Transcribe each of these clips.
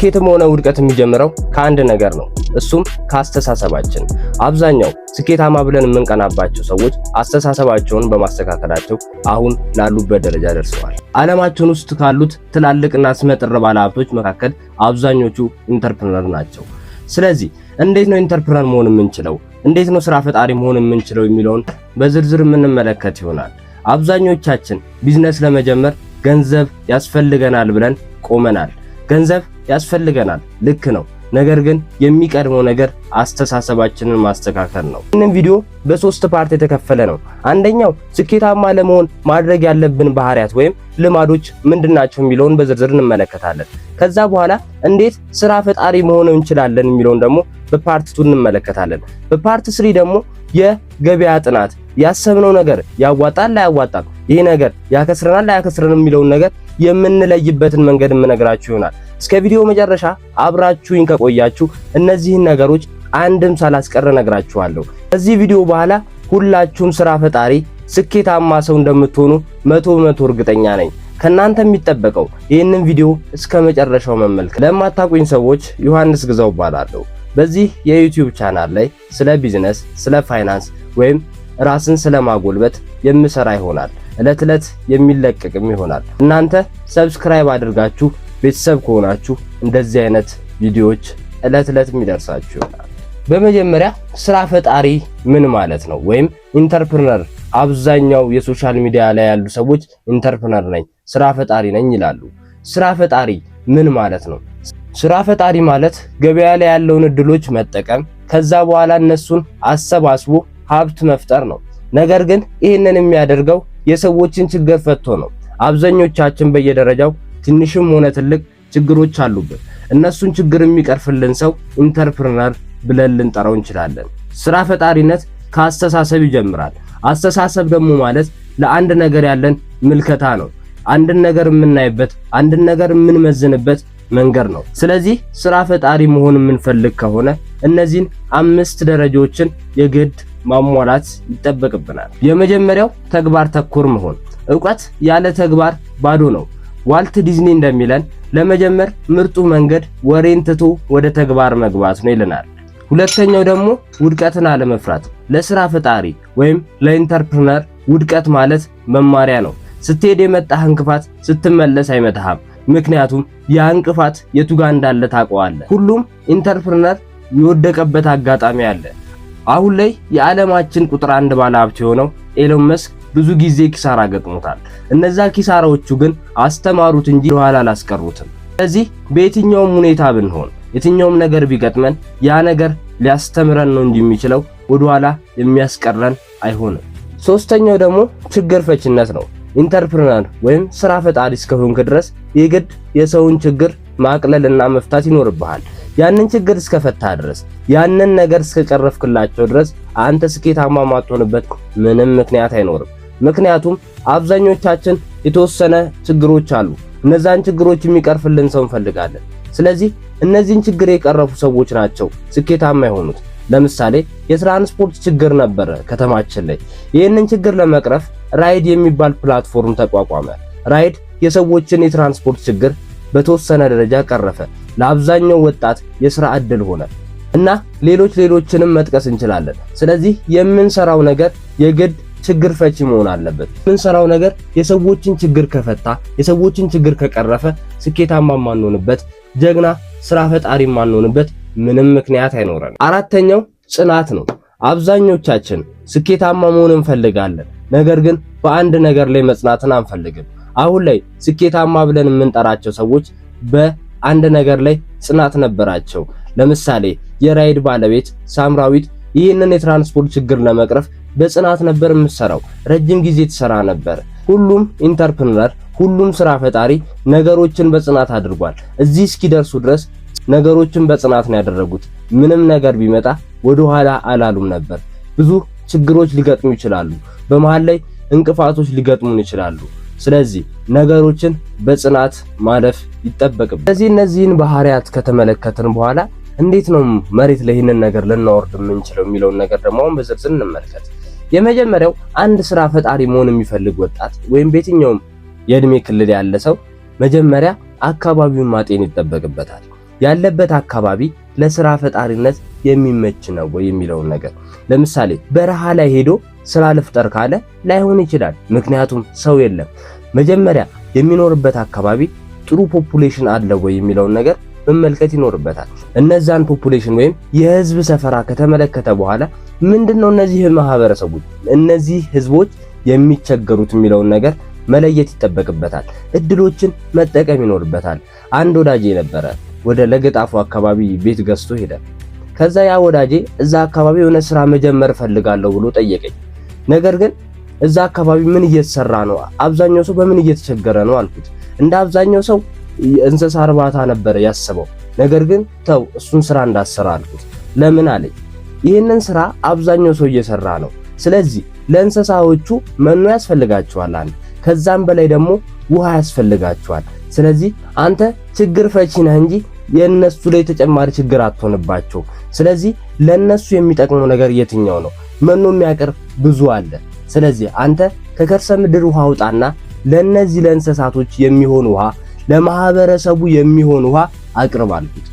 ስኬትም ሆነ ውድቀት የሚጀምረው ከአንድ ነገር ነው። እሱም ከአስተሳሰባችን። አብዛኛው ስኬታማ ብለን የምንቀናባቸው ሰዎች አስተሳሰባቸውን በማስተካከላቸው አሁን ላሉበት ደረጃ ደርሰዋል። ዓለማችን ውስጥ ካሉት ትላልቅና ስመጥር ባለሀብቶች መካከል አብዛኞቹ ኢንተርፕረነር ናቸው። ስለዚህ እንዴት ነው ኢንተርፕረነር መሆን የምንችለው? እንዴት ነው ስራ ፈጣሪ መሆን የምንችለው የሚለውን በዝርዝር የምንመለከት ይሆናል። አብዛኞቻችን ቢዝነስ ለመጀመር ገንዘብ ያስፈልገናል ብለን ቆመናል። ገንዘብ ያስፈልገናል፣ ልክ ነው። ነገር ግን የሚቀድመው ነገር አስተሳሰባችንን ማስተካከል ነው። ይህንን ቪዲዮ በሶስት ፓርት የተከፈለ ነው። አንደኛው ስኬታማ ለመሆን ማድረግ ያለብን ባህሪያት ወይም ልማዶች ምንድናቸው የሚለውን በዝርዝር እንመለከታለን። ከዛ በኋላ እንዴት ስራ ፈጣሪ መሆን እንችላለን የሚለውን ደግሞ በፓርት 2 እንመለከታለን። በፓርት 3 ደግሞ የገበያ ጥናት፣ ያሰብነው ነገር ያዋጣል አያዋጣም፣ ይሄ ነገር ያከስረናል አያከስረንም የሚለውን ነገር የምንለይበትን መንገድ የምነግራችሁ ይሆናል። እስከ ቪዲዮ መጨረሻ አብራችሁኝ ከቆያችሁ እነዚህን ነገሮች አንድም ሳላስቀር እነግራችኋለሁ። ከዚህ ቪዲዮ በኋላ ሁላችሁም ስራ ፈጣሪ ስኬታማ ሰው እንደምትሆኑ 100% እርግጠኛ ነኝ። ከናንተ የሚጠበቀው ይህንን ቪዲዮ እስከ መጨረሻው መመልከት። ለማታውቁኝ ሰዎች ዮሐንስ ግዛው እባላለሁ። በዚህ የዩቲዩብ ቻናል ላይ ስለ ቢዝነስ፣ ስለ ፋይናንስ ወይም ራስን ስለማጎልበት የምሰራ ይሆናል። እለት እለት የሚለቀቅም ይሆናል። እናንተ ሰብስክራይብ አድርጋችሁ ቤተሰብ ከሆናችሁ እንደዚህ አይነት ቪዲዮዎች እለት እለት የሚደርሳችሁ ይሆናል። በመጀመሪያ ስራ ፈጣሪ ምን ማለት ነው? ወይም ኢንተርፕረነር። አብዛኛው የሶሻል ሚዲያ ላይ ያሉ ሰዎች ኢንተርፕረነር ነኝ፣ ስራ ፈጣሪ ነኝ ይላሉ። ስራ ፈጣሪ ምን ማለት ነው? ስራ ፈጣሪ ማለት ገበያ ላይ ያለውን እድሎች መጠቀም፣ ከዛ በኋላ እነሱን አሰባስቦ ሀብት መፍጠር ነው። ነገር ግን ይህንን የሚያደርገው የሰዎችን ችግር ፈቶ ነው። አብዛኞቻችን በየደረጃው ትንሽም ሆነ ትልቅ ችግሮች አሉበት። እነሱን ችግር የሚቀርፍልን ሰው ኢንተርፕረነር ብለን ልንጠራው እንችላለን። ስራ ፈጣሪነት ከአስተሳሰብ ይጀምራል። አስተሳሰብ ደግሞ ማለት ለአንድ ነገር ያለን ምልከታ ነው። አንድን ነገር የምናይበት፣ አንድን ነገር የምንመዝንበት መንገድ ነው። ስለዚህ ስራ ፈጣሪ መሆን የምንፈልግ ከሆነ እነዚህን 5 ደረጃዎችን የግድ ማሟላት ይጠበቅብናል። የመጀመሪያው ተግባር ተኮር መሆን። ዕውቀት ያለ ተግባር ባዶ ነው። ዋልት ዲዝኒ እንደሚለን ለመጀመር ምርጡ መንገድ ወሬን ትቶ ወደ ተግባር መግባት ነው ይለናል። ሁለተኛው ደግሞ ውድቀትን አለመፍራት። ለስራ ፈጣሪ ወይም ለኢንተርፕረነር ውድቀት ማለት መማሪያ ነው። ስትሄድ የመጣህ እንቅፋት ስትመለስ አይመታህም። ምክንያቱም ያ እንቅፋት የቱ ጋር እንዳለ ታውቀዋለህ። ሁሉም ኢንተርፕረነር የወደቀበት አጋጣሚ አለ። አሁን ላይ የዓለማችን ቁጥር 1 ባለሀብት የሆነው ኤሎን መስክ ብዙ ጊዜ ኪሳራ ገጥሞታል። እነዛ ኪሳራዎቹ ግን አስተማሩት እንጂ ወደኋላ አላስቀሩትም። ስለዚህ በየትኛውም ሁኔታ ብንሆን፣ የትኛውም ነገር ቢገጥመን ያ ነገር ሊያስተምረን ነው እንጂ የሚችለው ወደኋላ የሚያስቀረን አይሆንም። ሶስተኛው ደግሞ ችግር ፈችነት ነው። ኢንተርፕረነር ወይም ስራ ፈጣሪ እስከሆንክ ድረስ የግድ የሰውን ችግር ማቅለልና መፍታት ይኖርብሃል። ያንን ችግር እስከፈታ ድረስ፣ ያንን ነገር እስከቀረፍክላቸው ድረስ አንተ ስኬታማ ማትሆንበት ምንም ምክንያት አይኖርም። ምክንያቱም አብዛኞቻችን የተወሰነ ችግሮች አሉ። እነዛን ችግሮች የሚቀርፍልን ሰው እንፈልጋለን። ስለዚህ እነዚህን ችግር የቀረፉ ሰዎች ናቸው ስኬታማ የሆኑት። ለምሳሌ የትራንስፖርት ችግር ነበረ ከተማችን ላይ። ይህንን ችግር ለመቅረፍ ራይድ የሚባል ፕላትፎርም ተቋቋመ። ራይድ የሰዎችን የትራንስፖርት ችግር በተወሰነ ደረጃ ቀረፈ። ለአብዛኛው ወጣት የሥራ ዕድል ሆነ እና ሌሎችንም መጥቀስ እንችላለን። ስለዚህ የምንሰራው ነገር የግድ ችግር ፈቺ መሆን አለበት። የምንሰራው ነገር የሰዎችን ችግር ከፈታ፣ የሰዎችን ችግር ከቀረፈ ስኬታማ ማንሆንበት፣ ጀግና ስራ ፈጣሪ ማንሆንበት ምንም ምክንያት አይኖረንም። አራተኛው ጽናት ነው። አብዛኞቻችን ስኬታማ መሆን እንፈልጋለን፣ ነገር ግን በአንድ ነገር ላይ መጽናትን አንፈልግም። አሁን ላይ ስኬታማ ብለን የምንጠራቸው ሰዎች በአንድ ነገር ላይ ጽናት ነበራቸው። ለምሳሌ የራይድ ባለቤት ሳምራዊት ይህንን የትራንስፖርት ችግር ለመቅረፍ በጽናት ነበር የምትሰራው። ረጅም ጊዜ ትሰራ ነበር። ሁሉም ኢንተርፕረነር፣ ሁሉም ስራ ፈጣሪ ነገሮችን በጽናት አድርጓል። እዚህ እስኪደርሱ ድረስ ነገሮችን በጽናት ነው ያደረጉት። ምንም ነገር ቢመጣ ወደ ኋላ አላሉም ነበር። ብዙ ችግሮች ሊገጥሙ ይችላሉ። በመሃል ላይ እንቅፋቶች ሊገጥሙን ይችላሉ። ስለዚህ ነገሮችን በጽናት ማለፍ ይጠበቅብናል። ስለዚህ እነዚህን ባህሪያት ከተመለከትን በኋላ እንዴት ነው መሬት ላይ ይህንን ነገር ልናወርድ የምንችለው የሚለውን ነገር ደግሞ አሁን በዝርዝር እንመልከት። የመጀመሪያው አንድ ስራ ፈጣሪ መሆን የሚፈልግ ወጣት ወይም በየትኛውም የእድሜ ክልል ያለ ሰው መጀመሪያ አካባቢውን ማጤን ይጠበቅበታል። ያለበት አካባቢ ለስራ ፈጣሪነት የሚመች ነው ወይ የሚለውን ነገር። ለምሳሌ በረሃ ላይ ሄዶ ስራ ልፍጠር ካለ ላይሆን ይችላል፣ ምክንያቱም ሰው የለም። መጀመሪያ የሚኖርበት አካባቢ ጥሩ ፖፑሌሽን አለ ወይ የሚለውን ነገር መመልከት ይኖርበታል። እነዛን ፖፑሌሽን ወይም የህዝብ ሰፈራ ከተመለከተ በኋላ ምንድነው እነዚህ ማህበረሰቦች እነዚህ ህዝቦች የሚቸገሩት የሚለውን ነገር መለየት ይጠበቅበታል። እድሎችን መጠቀም ይኖርበታል። አንድ ወዳጄ ነበረ ወደ ለገጣፉ አካባቢ ቤት ገዝቶ ሄደ። ከዛ ያ ወዳጄ እዛ አካባቢ የሆነ ስራ መጀመር ፈልጋለሁ ብሎ ጠየቀኝ። ነገር ግን እዛ አካባቢ ምን እየተሰራ ነው? አብዛኛው ሰው በምን እየተቸገረ ነው አልኩት። እንደ አብዛኛው ሰው እንስሳ እርባታ ነበር ያሰበው። ነገር ግን ተው እሱን ስራ እንዳሰራ አልኩት። ለምን አለኝ። ይህንን ስራ አብዛኛው ሰው እየሰራ ነው። ስለዚህ ለእንስሳዎቹ መኖ ያስፈልጋቸዋል አንድ፣ ከዛም በላይ ደግሞ ውሃ ያስፈልጋቸዋል። ስለዚህ አንተ ችግር ፈቺ ነህ እንጂ የነሱ ላይ ተጨማሪ ችግር አትሆንባቸው። ስለዚህ ለነሱ የሚጠቅመው ነገር የትኛው ነው? መኖ የሚያቀርብ ብዙ አለ። ስለዚህ አንተ ከከርሰ ምድር ውሃ አውጣና ለነዚህ ለእንስሳቶች የሚሆን ውሃ፣ ለማህበረሰቡ የሚሆን ውሃ አቅርብ አልኩት።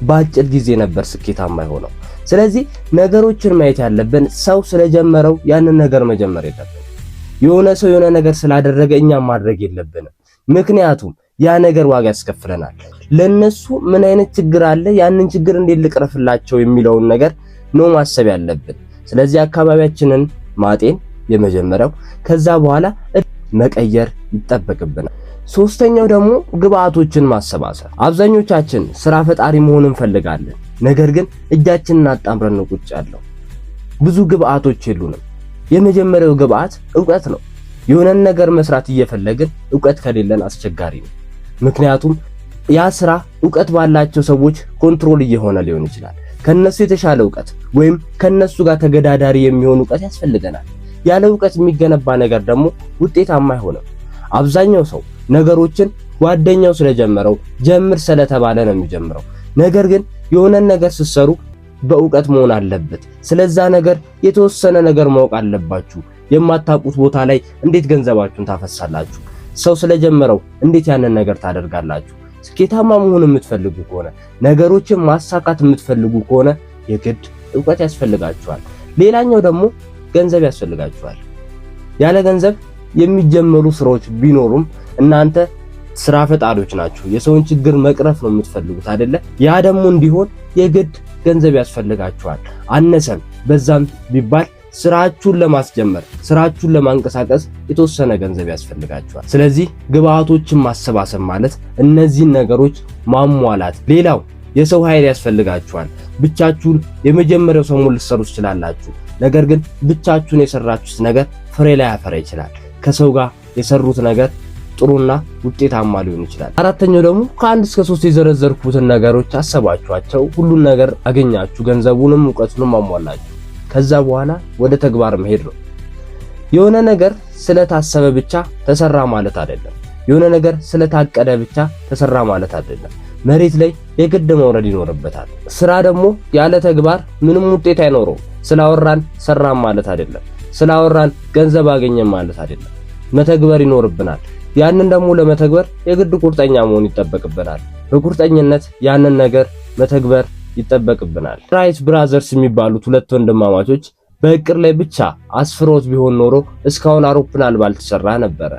በአጭር ጊዜ ነበር ስኬታማ የሆነው። ስለዚህ ነገሮችን ማየት ያለብን ሰው ስለጀመረው ያንን ነገር መጀመር የለብንም። የሆነ ሰው የሆነ ነገር ስላደረገ እኛም ማድረግ የለብንም። ምክንያቱም ያ ነገር ዋጋ ያስከፍለናል። ለነሱ ምን አይነት ችግር አለ፣ ያንን ችግር እንዴት ልቅረፍላቸው የሚለውን ነገር ነው ማሰብ ያለብን። ስለዚህ አካባቢያችንን ማጤን የመጀመሪያው፣ ከዛ በኋላ መቀየር ይጠበቅብናል። ሶስተኛው ደግሞ ግብአቶችን ማሰባሰብ። አብዛኞቻችን ስራ ፈጣሪ መሆን እንፈልጋለን፣ ነገር ግን እጃችንን አጣምረን ነው ቁጭ ያለው። ብዙ ግብአቶች የሉንም። የመጀመሪያው ግብአት ዕውቀት ነው። የሆነን ነገር መስራት እየፈለግን ዕውቀት ከሌለን አስቸጋሪ ነው። ምክንያቱም ያ ስራ ዕውቀት ባላቸው ሰዎች ኮንትሮል እየሆነ ሊሆን ይችላል። ከነሱ የተሻለ ዕውቀት ወይም ከነሱ ጋር ተገዳዳሪ የሚሆን ዕውቀት ያስፈልገናል። ያለ ዕውቀት የሚገነባ ነገር ደግሞ ውጤታማ አይሆንም። አብዛኛው ሰው ነገሮችን ጓደኛው ስለጀመረው ጀምር ስለተባለ ነው የሚጀምረው። ነገር ግን የሆነን ነገር ስትሰሩ በዕውቀት መሆን አለበት። ስለዛ ነገር የተወሰነ ነገር ማወቅ አለባችሁ። የማታውቁት ቦታ ላይ እንዴት ገንዘባችሁን ታፈሳላችሁ? ሰው ስለጀመረው እንዴት ያንን ነገር ታደርጋላችሁ? ስኬታማ መሆን የምትፈልጉ ከሆነ ነገሮችን ማሳካት የምትፈልጉ ከሆነ የግድ ዕውቀት ያስፈልጋችኋል። ሌላኛው ደግሞ ገንዘብ ያስፈልጋችኋል። ያለ ገንዘብ የሚጀመሩ ስራዎች ቢኖሩም እናንተ ስራ ፈጣሪዎች ናችሁ። የሰውን ችግር መቅረፍ ነው የምትፈልጉት አይደለ? ያ ደግሞ እንዲሆን የግድ ገንዘብ ያስፈልጋችኋል። አነሰም በዛም ቢባል ስራችሁን ለማስጀመር ስራችሁን ለማንቀሳቀስ የተወሰነ ገንዘብ ያስፈልጋችኋል። ስለዚህ ግብአቶችን ማሰባሰብ ማለት እነዚህን ነገሮች ማሟላት። ሌላው የሰው ኃይል ያስፈልጋችኋል። ብቻችሁን የመጀመሪያው ሰሞን ልትሰሩ ትችላላችሁ። ነገር ግን ብቻችሁን የሰራችሁት ነገር ፍሬ ላይ ያፈራ ይችላል። ከሰው ጋር የሰሩት ነገር ጥሩና ውጤታማ ሊሆን ይችላል። አራተኛው ደግሞ ከ1 እስከ 3 የዘረዘርኩትን ነገሮች አሰባችኋቸው፣ ሁሉን ነገር አገኛችሁ፣ ገንዘቡንም ዕውቀቱንም አሟላችሁ። ከዛ በኋላ ወደ ተግባር መሄድ ነው። የሆነ ነገር ስለታሰበ ብቻ ተሰራ ማለት አይደለም። የሆነ ነገር ስለታቀደ ብቻ ተሰራ ማለት አይደለም። መሬት ላይ የግድ መውረድ ይኖርበታል። ስራ ደግሞ ያለ ተግባር ምንም ውጤት አይኖረውም። ስላወራን ሰራን ማለት አይደለም። ስላወራን ገንዘብ አገኘን ማለት አይደለም። መተግበር ይኖርብናል። ያንን ደግሞ ለመተግበር የግድ ቁርጠኛ መሆን ይጠበቅብናል። በቁርጠኝነት ያንን ነገር መተግበር ይጠበቅብናል። ራይት ብራዘርስ የሚባሉት ሁለት ወንድማማቾች በእቅድ ላይ ብቻ አስፍሮት ቢሆን ኖሮ እስካሁን አውሮፕላን ባልተሰራ ነበረ።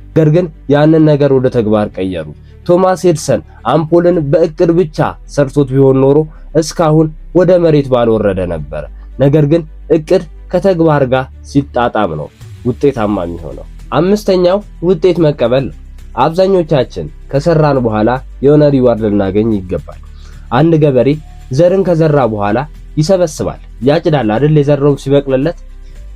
ነገር ግን ያንን ነገር ወደ ተግባር ቀየሩ። ቶማስ ኤዲሰን አምፖልን በእቅድ ብቻ ሰርቶት ቢሆን ኖሮ እስካሁን ወደ መሬት ባልወረደ ነበረ። ነገር ግን እቅድ ከተግባር ጋር ሲጣጣም ነው ውጤታማ የሚሆነው። አምስተኛው ውጤት መቀበል ነው። አብዛኞቻችን ከሰራን በኋላ የሆነ ሪዋርድ ልናገኝ ይገባል። አንድ ገበሬ ዘርን ከዘራ በኋላ ይሰበስባል፣ ያጭዳል አይደል? የዘራው ሲበቅልለት።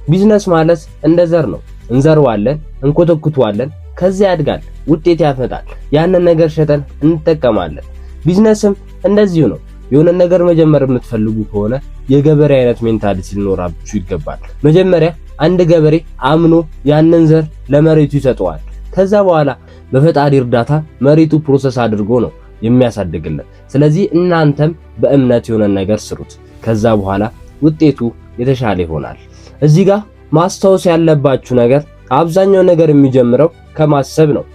ቢዝነስ ማለት እንደ ዘር ነው። እንዘርዋለን፣ እንኮተኩተዋለን፣ ከዚያ ያድጋል፣ ውጤት ያፈጣል። ያንን ነገር ሸጠን እንጠቀማለን። ቢዝነስም እንደዚሁ ነው። የሆነ ነገር መጀመር የምትፈልጉ ከሆነ የገበሬ አይነት ሜንታሊቲ ሊኖራችሁ ይገባል። መጀመሪያ አንድ ገበሬ አምኖ ያንን ዘር ለመሬቱ ይሰጠዋል። ከዛ በኋላ በፈጣሪ እርዳታ መሬቱ ፕሮሰስ አድርጎ ነው የሚያሳድግለት። ስለዚህ እናንተም በእምነት የሆነ ነገር ስሩት። ከዛ በኋላ ውጤቱ የተሻለ ይሆናል። እዚህ ጋር ማስታወስ ያለባችሁ ነገር አብዛኛው ነገር የሚጀምረው ከማሰብ ነው።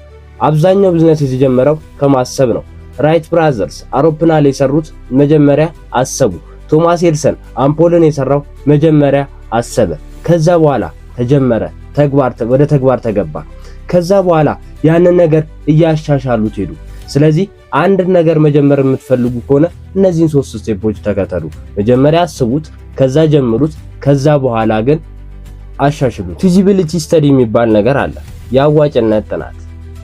አብዛኛው ቢዝነስ የተጀመረው ከማሰብ ነው። ራይት ብራዘርስ አውሮፕላን የሰሩት መጀመሪያ አሰቡ። ቶማስ ኤዲሰን አምፖልን የሰራው መጀመሪያ አሰበ። ከዛ በኋላ ተጀመረ፣ ወደ ተግባር ተገባ። ከዛ በኋላ ያንን ነገር እያሻሻሉት ሄዱ። ስለዚህ አንድ ነገር መጀመር የምትፈልጉ ከሆነ እነዚህን 3 ስቴፖች ተከተሉ። መጀመሪያ አስቡት፣ ከዛ ጀምሩት፣ ከዛ በኋላ ግን አሻሽሉት። ፊዚቢሊቲ ስተዲ የሚባል ነገር አለ፣ የአዋጭነት ጥናት።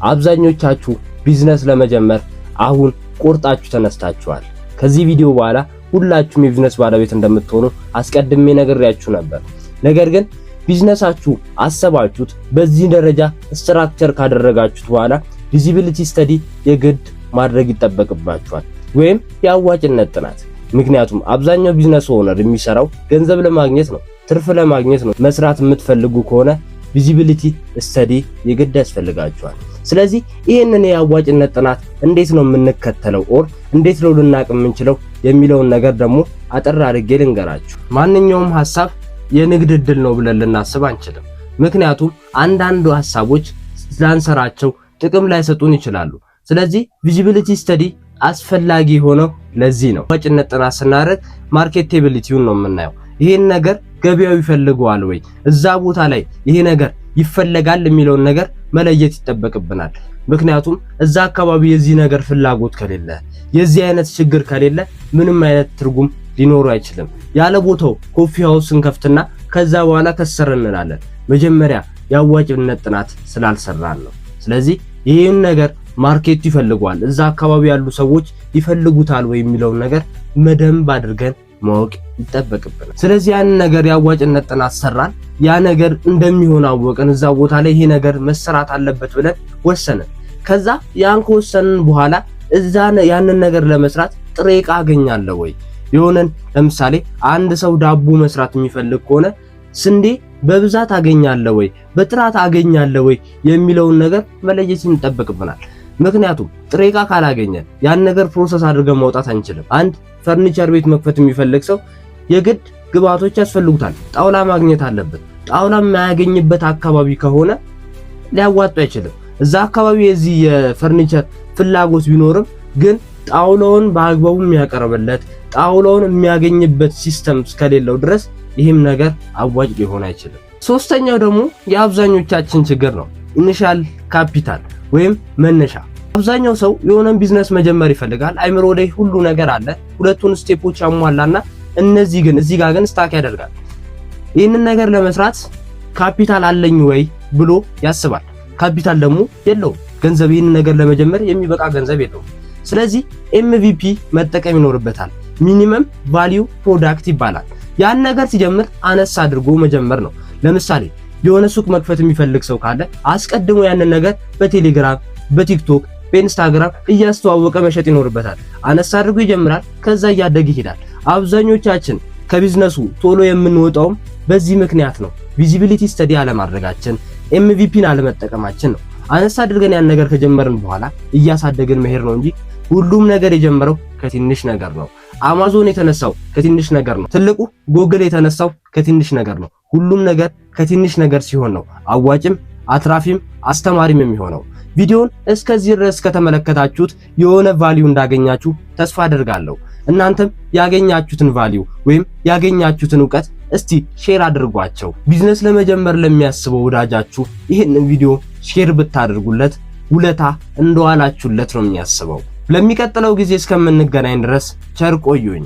አብዛኞቻችሁ ቢዝነስ ለመጀመር አሁን ቆርጣችሁ ተነስታችኋል። ከዚህ ቪዲዮ በኋላ ሁላችሁም የቢዝነስ ባለቤት እንደምትሆኑ አስቀድሜ ነግሬያችሁ ነበር። ነገር ግን ቢዝነሳችሁ አሰባችሁት፣ በዚህ ደረጃ ስትራክቸር ካደረጋችሁት በኋላ ፊዚቢሊቲ ስተዲ የግድ ማድረግ ይጠበቅባችኋል፣ ወይም የአዋጭነት ጥናት። ምክንያቱም አብዛኛው ቢዝነስ ኦነር የሚሰራው ገንዘብ ለማግኘት ነው፣ ትርፍ ለማግኘት ነው። መስራት የምትፈልጉ ከሆነ ፊዚቢሊቲ ስተዲ የግድ ያስፈልጋችኋል። ስለዚህ ይህንን የአዋጭነት ጥናት እንዴት ነው የምንከተለው ኦር እንዴት ነው ልናቅ የምንችለው የሚለውን ነገር ደግሞ አጠር አድርጌ ልንገራችሁ። ማንኛውም ሐሳብ የንግድ ዕድል ነው ብለን ልናስብ አንችልም። ምክንያቱም አንዳንዱ ሐሳቦች ስላንሰራቸው ጥቅም ላይ ሰጡን ይችላሉ። ስለዚህ ፊዚቢሊቲ ስተዲ አስፈላጊ ሆነው ለዚህ ነው። አዋጭነት ጥናት ስናደርግ ማርኬቴቢሊቲውን ነው የምናየው። ይሄን ነገር ገበያው ይፈልገዋል ወይ፣ እዛ ቦታ ላይ ይሄ ነገር ይፈለጋል የሚለውን ነገር መለየት ይጠበቅብናል። ምክንያቱም እዛ አካባቢ የዚህ ነገር ፍላጎት ከሌለ፣ የዚህ አይነት ችግር ከሌለ ምንም አይነት ትርጉም ሊኖሩ አይችልም። ያለ ቦታው ኮፊ ሃውስ እንከፍትና ከዛ በኋላ ከሰርን እንላለን። መጀመሪያ የአዋጭነት ጥናት ስላልሰራን ነው። ስለዚህ ይሄን ነገር ማርኬቱ ይፈልገዋል፣ እዛ አካባቢ ያሉ ሰዎች ይፈልጉታል ወይ የሚለውን ነገር መደንብ አድርገን ማወቅ ይጠበቅብናል። ስለዚህ ያን ነገር የአዋጭነት ጥናት ሰራን፣ ያ ነገር እንደሚሆን አወቅን፣ እዛ ቦታ ላይ ይሄ ነገር መሰራት አለበት ብለን ወሰንን። ከዛ ያን ከወሰንን በኋላ ያንን ነገር ለመስራት ጥሬ ዕቃ አገኛለሁ ወይ፣ የሆነን ለምሳሌ አንድ ሰው ዳቦ መስራት የሚፈልግ ከሆነ ስንዴ በብዛት አገኛለሁ ወይ፣ በጥራት አገኛለሁ ወይ የሚለውን ነገር መለየት ይጠበቅብናል። ምክንያቱም ጥሬ ዕቃ ካላገኘን ያን ነገር ፕሮሰስ አድርገን ማውጣት አንችልም። አንድ ፈርኒቸር ቤት መክፈት የሚፈልግ ሰው የግድ ግብአቶች ያስፈልጉታል። ጣውላ ማግኘት አለበት። ጣውላ የማያገኝበት አካባቢ ከሆነ ሊያዋጣ አይችልም። እዛ አካባቢ የዚህ የፈርኒቸር ፍላጎት ቢኖርም ግን ጣውላውን በአግባቡ የሚያቀርብለት ጣውላውን የሚያገኝበት ሲስተም እስከሌለው ድረስ ይህም ነገር አዋጭ ሊሆን አይችልም። ሶስተኛው ደግሞ የአብዛኞቻችን ችግር ነው፣ ኢኒሻል ካፒታል ወይም መነሻ። አብዛኛው ሰው የሆነን ቢዝነስ መጀመር ይፈልጋል፣ አይምሮ ላይ ሁሉ ነገር አለ፣ ሁለቱን ስቴፖች ያሟላና እዚህ ጋር ግን ስታክ ያደርጋል። ይህንን ነገር ለመስራት ካፒታል አለኝ ወይ ብሎ ያስባል። ካፒታል ደግሞ የለውም፣ ገንዘብ ይህንን ነገር ለመጀመር የሚበቃ ገንዘብ የለውም። ስለዚህ MVP መጠቀም ይኖርበታል። ሚኒመም ቫልዩ ፕሮዳክት ይባላል። ያን ነገር ሲጀምር አነስ አድርጎ መጀመር ነው። ለምሳሌ የሆነ ሱቅ መክፈት የሚፈልግ ሰው ካለ አስቀድሞ ያንን ነገር በቴሌግራም፣ በቲክቶክ፣ በኢንስታግራም እያስተዋወቀ መሸጥ ይኖርበታል። አነስ አድርጎ ይጀምራል፣ ከዛ እያደገ ይሄዳል። አብዛኞቻችን ከቢዝነሱ ቶሎ የምንወጣውም በዚህ ምክንያት ነው። ቪዚቢሊቲ ስተዲ አለማድረጋችን፣ MVPን አለመጠቀማችን ነው። አነስ አድርገን ያን ነገር ከጀመርን በኋላ እያሳደግን መሄድ ነው እንጂ ሁሉም ነገር የጀመረው ከትንሽ ነገር ነው። አማዞን የተነሳው ከትንሽ ነገር ነው። ትልቁ ጉግል የተነሳው ከትንሽ ነገር ነው። ሁሉም ነገር ከትንሽ ነገር ሲሆን ነው አዋጭም፣ አትራፊም፣ አስተማሪም የሚሆነው። ቪዲዮውን እስከዚህ ድረስ ከተመለከታችሁት የሆነ ቫልዩ እንዳገኛችሁ ተስፋ አደርጋለሁ። እናንተም ያገኛችሁትን ቫልዩ ወይም ያገኛችሁትን ዕውቀት እስቲ ሼር አድርጓቸው። ቢዝነስ ለመጀመር ለሚያስበው ወዳጃችሁ ይህንን ቪዲዮ ሼር ብታደርጉለት ውለታ እንደዋላችሁለት ነው የሚያስበው። ለሚቀጥለው ጊዜ እስከምንገናኝ ድረስ ቸር ቆዩኝ።